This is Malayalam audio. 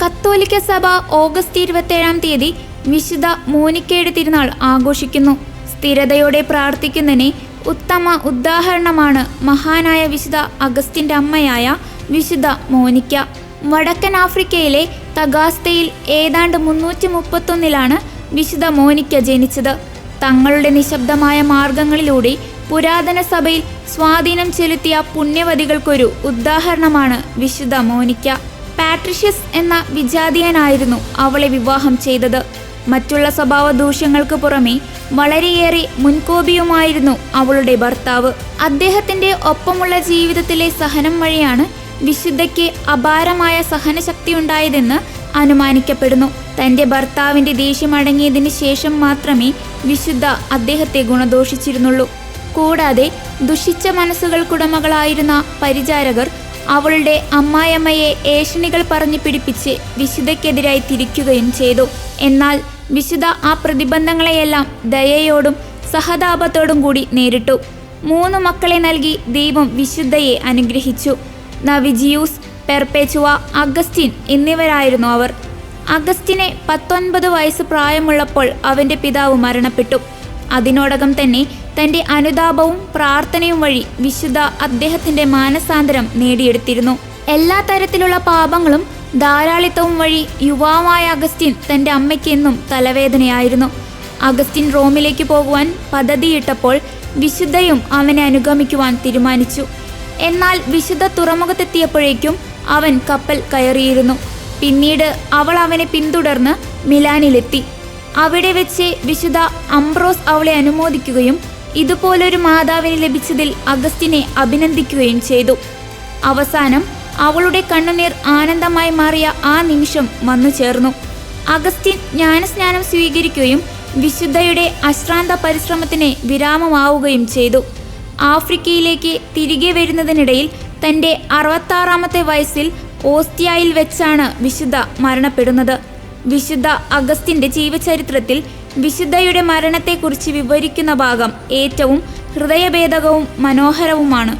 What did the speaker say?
കത്തോലിക്ക സഭ ഓഗസ്റ്റ് 27-ാം തീയതി വിശുദ്ധ മോനിക്കയുടെ തിരുനാൾ ആഘോഷിക്കുന്നു. സ്ഥിരതയോടെ പ്രാർത്ഥിക്കുന്നതിന് ഉത്തമ ഉദാഹരണമാണ് മഹാനായ വിശുദ്ധ അഗസ്റ്റിൻ്റെ അമ്മയായ വിശുദ്ധ മോനിക്ക. വടക്കൻ ആഫ്രിക്കയിലെ തഗാസ്തയിൽ ഏതാണ്ട് 331 വിശുദ്ധ മോനിക്ക ജനിച്ചത്. തങ്ങളുടെ നിശബ്ദമായ മാർഗങ്ങളിലൂടെ പുരാതന സഭയിൽ സ്വാധീനം ചെലുത്തിയ പുണ്യവതികൾക്കൊരു ഉദാഹരണമാണ് വിശുദ്ധ മോനിക്ക. പാട്രിഷ്യസ് എന്ന വിജാതീയനായിരുന്നു അവളെ വിവാഹം ചെയ്തത്. മറ്റുള്ള സ്വഭാവ ദൂഷ്യങ്ങൾക്ക് പുറമെ വളരെയേറെ മുൻകോപിയുമായിരുന്നു അവളുടെ ഭർത്താവ്. അദ്ദേഹത്തിൻ്റെ ഒപ്പമുള്ള ജീവിതത്തിലെ സഹനം വഴിയാണ് വിശുദ്ധയ്ക്ക് അപാരമായ സഹനശക്തിയുണ്ടായതെന്ന് അനുമാനിക്കപ്പെടുന്നു. തൻ്റെ ഭർത്താവിൻ്റെ ദേഷ്യമടങ്ങിയതിന് ശേഷം മാത്രമേ വിശുദ്ധ അദ്ദേഹത്തെ ഗുണദോഷിച്ചിരുന്നുള്ളൂ. കൂടാതെ ദുഷിച്ച മനസ്സുകൾക്കുടമകളായിരുന്ന പരിചാരകർ അവളുടെ അമ്മായിയമ്മയെ ഏഷണികൾ പറഞ്ഞു പിടിപ്പിച്ച് വിശുദ്ധയ്ക്കെതിരായി തിരിക്കുകയും ചെയ്തു. എന്നാൽ വിശുദ്ധ ആ പ്രതിബന്ധങ്ങളെയെല്ലാം ദയയോടും സഹതാപത്തോടും കൂടി നേരിട്ടു. 3 മക്കളെ നൽകി ദൈവം വിശുദ്ധയെ അനുഗ്രഹിച്ചു. നവിജിയൂസ്, പെർപേച്ചുവ, അഗസ്റ്റിൻ എന്നിവരായിരുന്നു അവർ. അഗസ്റ്റിന് 19 വയസ്സ് പ്രായമുള്ളപ്പോൾ അവൻ്റെ പിതാവ് മരണപ്പെട്ടു. അതിനോടകം തന്നെ തൻ്റെ അനുതാപവും പ്രാർത്ഥനയും വഴി വിശുദ്ധ അദ്ദേഹത്തിൻ്റെ മാനസാന്തരം നേടിയെടുത്തിരുന്നു. എല്ലാ തരത്തിലുള്ള പാപങ്ങളും ധാരാളിത്തവും വഴി യുവാവായ അഗസ്റ്റിൻ തൻ്റെ അമ്മയ്ക്ക് എന്നും തലവേദനയായിരുന്നു. അഗസ്റ്റിൻ റോമിലേക്ക് പോകുവാൻ പദ്ധതിയിട്ടപ്പോൾ വിശുദ്ധയും അവനെ അനുഗമിക്കുവാൻ തീരുമാനിച്ചു. എന്നാൽ വിശുദ്ധ തുറമുഖത്തെത്തിയപ്പോഴേക്കും അവൻ കപ്പൽ കയറിയിരുന്നു. പിന്നീട് അവൾ അവനെ പിന്തുടർന്ന് മിലാനിലെത്തി. അവിടെ വെച്ച് വിശുദ്ധ അംബ്രോസ് അവളെ അനുമോദിക്കുകയും ഇതുപോലൊരു മാതാവിന് ലഭിച്ചതിൽ അഗസ്റ്റിനെ അഭിനന്ദിക്കുകയും ചെയ്തു. അവസാനം അവളുടെ കണ്ണുനീർ ആനന്ദമായി മാറിയ ആ നിമിഷം വന്നു ചേർന്നു. അഗസ്റ്റിൻ ജ്ഞാനസ്നാനം സ്വീകരിക്കുകയും വിശുദ്ധയുടെ അശ്രാന്ത പരിശ്രമത്തിന് വിരാമമാവുകയും ചെയ്തു. ആഫ്രിക്കയിലേക്ക് തിരികെ വരുന്നതിനിടയിൽ തൻ്റെ 66-ാമത്തെ വയസ്സിൽ ഓസ്റ്റിയായിൽ വെച്ചാണ് വിശുദ്ധ മരണപ്പെടുന്നത്. വിശുദ്ധ അഗസ്റ്റിൻ്റെ ജീവചരിത്രത്തിൽ വിശുദ്ധയുടെ മരണത്തെക്കുറിച്ച് വിവരിക്കുന്ന ഭാഗം ഏറ്റവും ഹൃദയഭേദകവും മനോഹരവുമാണ്.